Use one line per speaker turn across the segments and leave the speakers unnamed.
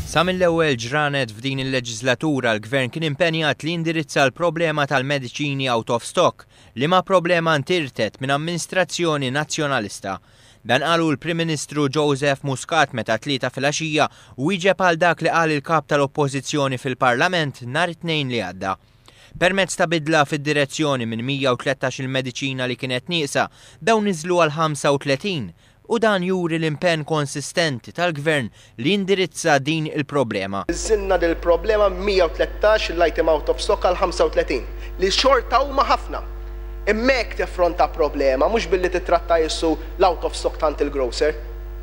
Sa mill-ewwel ġranet f'din il-leġislatura l-Gvern kien impenjat li indirizza l-problema tal-mediċini out of stock li ma problema ntirtet minn amministrazzjoni nazzjonalista. Dan qalu l-Prim Ministru Joseph Muscat meta tlieta filgħaxija wieġeb għal dak li qal il-kap tal-Oppożizzjoni fil-Parlament nhar it-Tnejn li għadda. Permezz ta' bidla fid-direzzjoni minn 113 il-mediċina li kienet nieqsa dawn niżlu għal 35 u dan juri l-impenn konsistenti tal-Gvern li indirizza din il-problema.
Żinna dil-problema 113 l-item out of stock għal 35 li xorta huma ħafna. Immek tifronta problema, mhux billi titratta jissu l-out of stock tant il-grocer.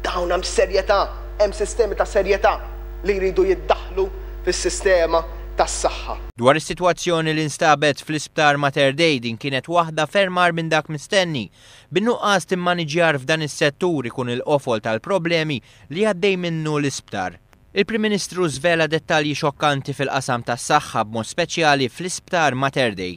Dawn hemm serjetà, hemm sistemi ta' serjetà li jridu jiddaħħlu fis-sistema tas-saħħa.
Dwar is-sitwazzjoni li nstabet fl-isptar Mater Dei din kienet waħda fermar minn dak mistenni. Bin-nuqqas timmaniġjar f'dan is-settur ikun il-qofol tal-problemi li għaddej minnu l-isptar. Il-Prim Ministru żvela dettalji xokkanti fil-qasam tas-saħħa b'mod speċjali fl-isptar Mater Dei.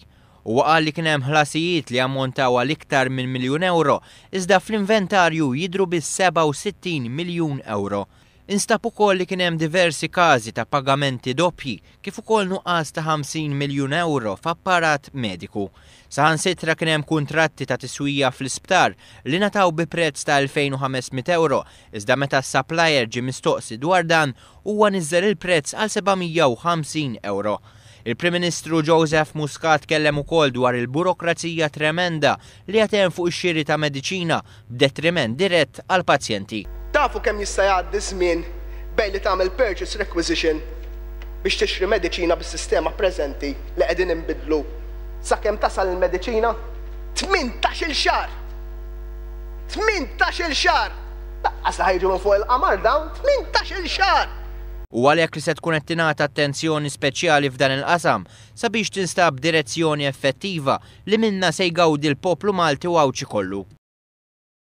U qal li kien hemm ħlasijiet li ammontaw għal iktar minn €1,000,000 iżda fl-inventarju jidhru bis-67 miljun euro. Instab ukoll li kien hemm diversi każi ta' pagamenti doppji kif ukoll nuqqas ta' 50 miljun euro f'apparat mediku. Saħansitra kien hemm kuntratti ta' tiswija fl-isptar li nataw bi prezz ta' €2,500 iżda meta s-supplier ġie mistoqsi dwar dan huwa niżżel il-prezz għal €750. Il-Prim Ministru Joseph Muscat kellem ukoll dwar il-burokrazija tremenda li qed hemm fuq ix-xiri ta' mediċina b'detriment dirett għal pazjenti.
Tafu kemm jista' jgħaddi żmien bejn li tagħmel purchase requisition biex tixtri mediċina bis-sistema preżenti li qegħdin inbidlu. Sakemm tasal il-mediċina 18-il xahar. 18-il xahar. Daqqas ħajġu minn fuq il-qamar dawn 18-il xahar.
U għalhekk li se tkun qed tingħata attenzjoni speċjali f'dan il-qasam sabiex tinstab direzzjoni effettiva li minnha se jgawdi l-poplu Malti u Awċi kollu.